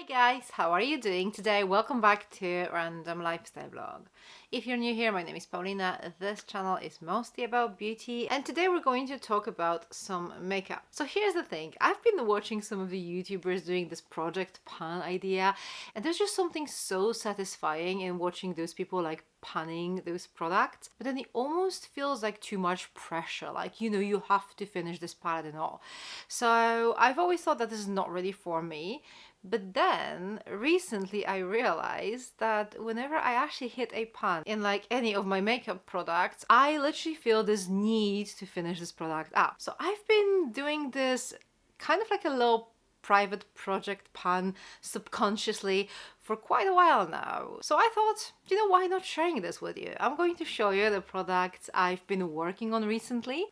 Hi guys, how are you doing today? Welcome back to Random Lifestyle Vlog. If you're new here, my name is Paulina. This channel is mostly about beauty and today we're going to talk about some makeup. So here's the thing, I've been watching some of the YouTubers doing this project pan idea and there's just something so satisfying in watching those people like panning those products, but then it almost feels like too much pressure, like you have to finish this palette and all. So I've always thought that this is not really for me. But then recently I realized that whenever I actually hit a pan in like any of my makeup products, I literally feel this need to finish this product up. So I've been doing this kind of like a little private project pan subconsciously for quite a while now. So I thought, why not sharing this with you? I'm going to show you the products I've been working on recently.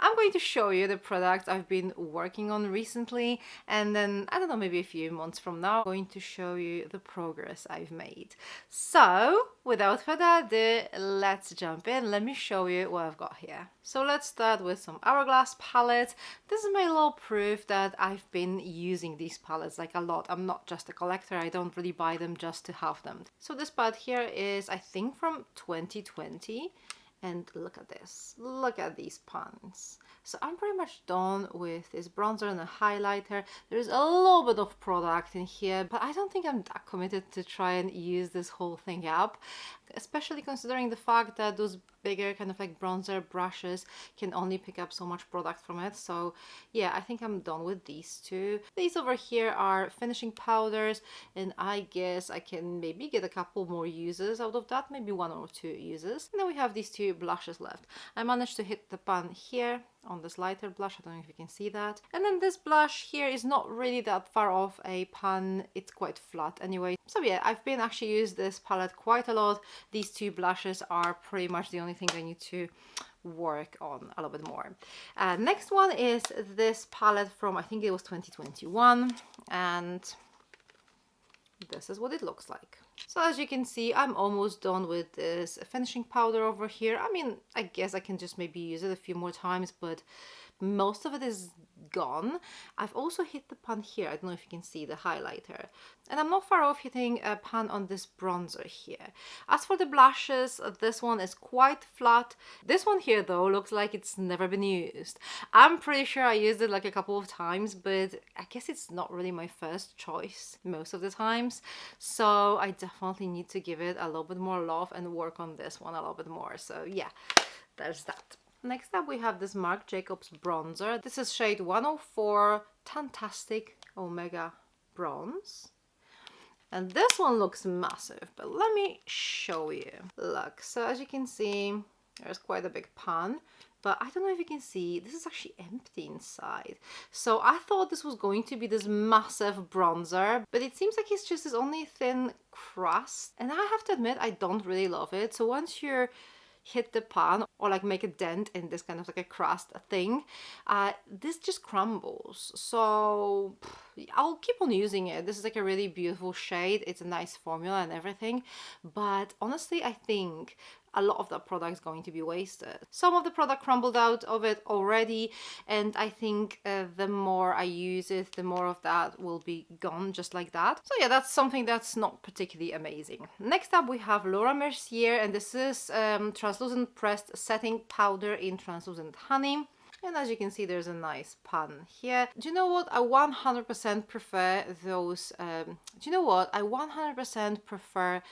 And then, I don't know, maybe a few months from now, I'm going to show you the progress I've made. So, without further ado, let's jump in. Let me show you what I've got here. So let's start with some Hourglass palette. This is my little proof that I've been using these palettes like a lot. I'm not just a collector, I don't really buy them just to have them. So this palette here is, I think, from 2020. And look at this, look at these pans. So I'm pretty much done with this bronzer and a highlighter. There's a little bit of product in here, but I don't think I'm that committed to try and use this whole thing up, especially considering the fact that those bigger kind of like bronzer brushes can only pick up so much product from it. So yeah, I think I'm done with these two. These over here are finishing powders, and I guess I can maybe get a couple more uses out of that, maybe 1 or 2 uses. And then we have these 2 blushes left. I managed to hit the pan here on this lighter blush. I don't know if you can see that. And then this blush here is not really that far off a pan. It's quite flat anyway. So yeah, I've been actually used this palette quite a lot. These 2 blushes are pretty much the only thing I need to work on a little bit more. Next one is this palette from, I think it was 2021, and this is what it looks like. So as you can see, I'm almost done with this finishing powder over here. I mean, I guess I can just maybe use it a few more times, but most of it is gone. I've also hit the pan here. I don't know if you can see the highlighter. And I'm not far off hitting a pan on this bronzer here. As for the blushes, this one is quite flat. This one here though looks like it's never been used. I'm pretty sure I used it like a couple of times, but I guess it's not really my first choice most of the times. So I definitely need to give it a little bit more love and work on this one a little bit more. So yeah, there's that. Next up we have this Marc Jacobs bronzer. This is shade 104 Fantastic Omega Bronze. And this one looks massive, but let me show you. Look, so as you can see, there's quite a big pan, but I don't know if you can see, this is actually empty inside. So I thought this was going to be this massive bronzer, but it seems like it's just this only thin crust. And I have to admit, I don't really love it. So once you're hit the pan or like make a dent in this kind of like a crust thing, this just crumbles. So I'll keep on using it. This is like a really beautiful shade. It's a nice formula and everything, but honestly I think a lot of that product is going to be wasted. Some of the product crumbled out of it already, and I think the more I use it, the more of that will be gone just like that. So yeah, that's something that's not particularly amazing. Next up we have Laura Mercier, and this is translucent pressed setting powder in translucent honey. And as you can see, there's a nice pan here. Do you know what? I 100% prefer those, do you know what? I 100% prefer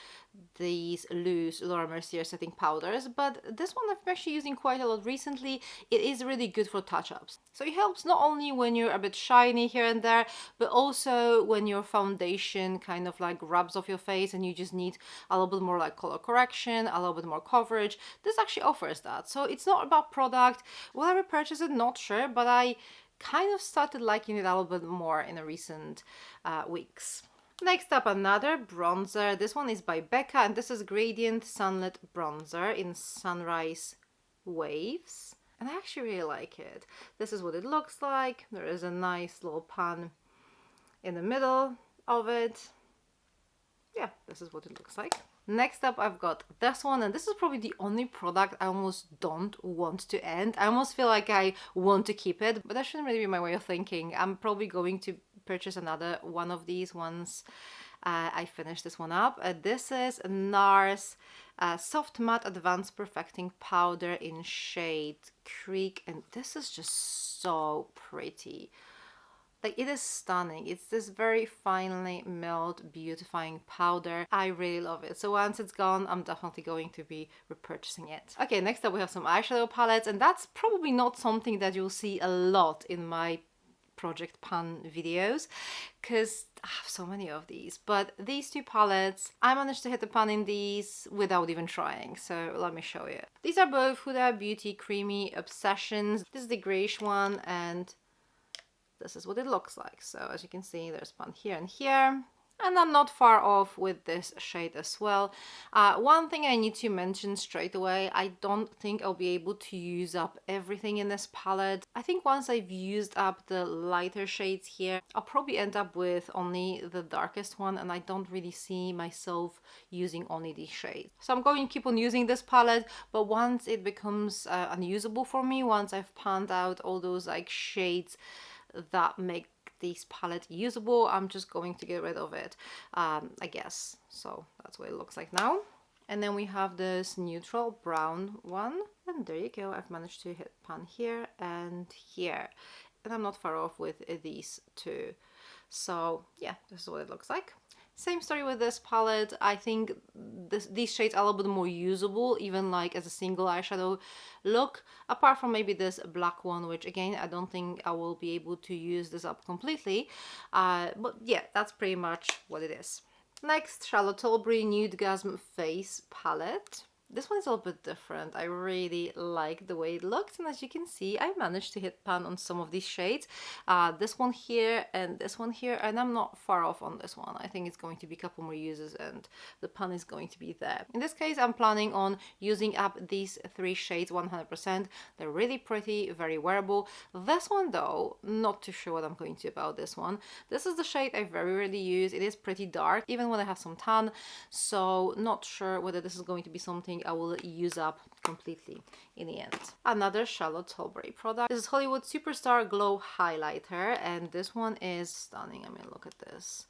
these loose Laura Mercier setting powders, but this one I've been actually using quite a lot recently. It is really good for touch-ups. So it helps not only when you're a bit shiny here and there, but also when your foundation kind of like rubs off your face and you just need a little bit more like color correction, a little bit more coverage. This actually offers that. So it's not about product. Will I repurchase it? Not sure, but I kind of started liking it a little bit more in the recent weeks. Next up, another bronzer. This one is by Becca, and this is Gradient Sunlit Bronzer in Sunrise Waves. And I actually really like it. This is what it looks like. There is a nice little pan in the middle of it. Yeah, this is what it looks like. Next up, I've got this one, and this is probably the only product I almost don't want to end. I almost feel like I want to keep it, but that shouldn't really be my way of thinking. I'm probably going to purchase another one of these once I finished this one up. This is NARS Soft Matte Advanced Perfecting Powder in shade Creek, and this is just so pretty. Like, it is stunning. It's this very finely milled, beautifying powder. I really love it. So once it's gone, I'm definitely going to be repurchasing it. Okay, next up we have some eyeshadow palettes, and that's probably not something that you'll see a lot in my project pan videos because I have so many of these. But these two palettes, I managed to hit the pan in these without even trying, so let me show you. These are both Huda Beauty Creamy Obsessions. This is the grayish one, and this is what it looks like. So as you can see, there's pan here and here, and I'm not far off with this shade as well. One thing I need to mention straight away, I don't think I'll be able to use up everything in this palette. I think once I've used up the lighter shades here, I'll probably end up with only the darkest one, and I don't really see myself using only these shades. So I'm going to keep on using this palette, but once it becomes unusable for me, once I've panned out all those like shades that make this palette usable, I'm just going to get rid of it, I guess. So that's what it looks like now. And then we have this neutral brown one, and there you go. I've managed to hit pan here and here, and I'm not far off with these two. So yeah, this is what it looks like. Same story with this palette. I think these shades are a little bit more usable, even like as a single eyeshadow look, apart from maybe this black one, which again, I don't think I will be able to use this up completely. But yeah, that's pretty much what it is. Next, Charlotte Tilbury Nude Gasm Face Palette. This one is a little bit different. I really like the way it looks, and as you can see, I managed to hit pan on some of these shades. This one here and this one here, and I'm not far off on this one. I think it's going to be a couple more uses and the pan is going to be there. In this case, I'm planning on using up these three shades 100%. They're really pretty, very wearable. This one though, not too sure what I'm going to do about this one. This is the shade I very rarely use. It is pretty dark, even when I have some tan, so not sure whether this is going to be something I will use up completely in the end. Another Charlotte Tilbury product. This is Hollywood Superstar Glow Highlighter, and this one is stunning. I mean, look at this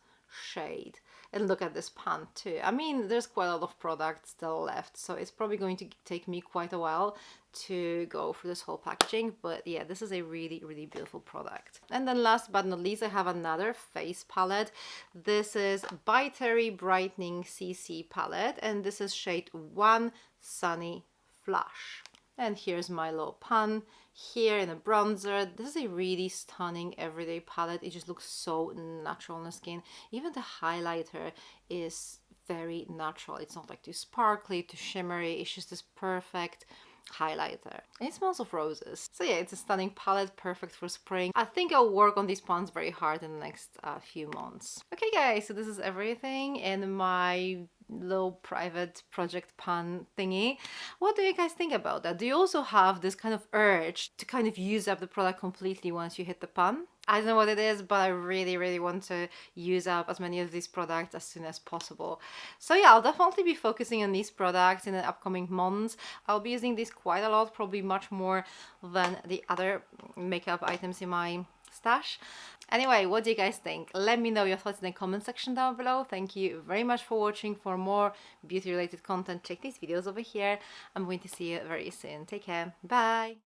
shade, and look at this pan too. I mean, there's quite a lot of products still left, so it's probably going to take me quite a while to go through this whole packaging, but yeah, this is a really, really beautiful product. And then last but not least, I have another face palette. This is By Terry Brightening CC palette, and this is shade 1 Sunny Flush. And here's my little pan here in a bronzer. This is a really stunning everyday palette. It just looks so natural on the skin. Even the highlighter is very natural. It's not like too sparkly, too shimmery. It's just this perfect highlighter, and it smells of roses. So yeah, it's a stunning palette, perfect for spring. I think I'll work on these pans very hard in the next few months. Okay guys, so this is everything in my little private project pan thingy. What do you guys think about that? Do you also have this kind of urge to kind of use up the product completely once you hit the pan? I don't know what it is, but I really, really want to use up as many of these products as soon as possible. So yeah, I'll definitely be focusing on these products in the upcoming months. I'll be using these quite a lot, probably much more than the other makeup items in my stash. Anyway, what do you guys think? Let me know your thoughts in the comment section down below. Thank you very much for watching. For more beauty related content, check these videos over here. I'm going to see you very soon. Take care. Bye.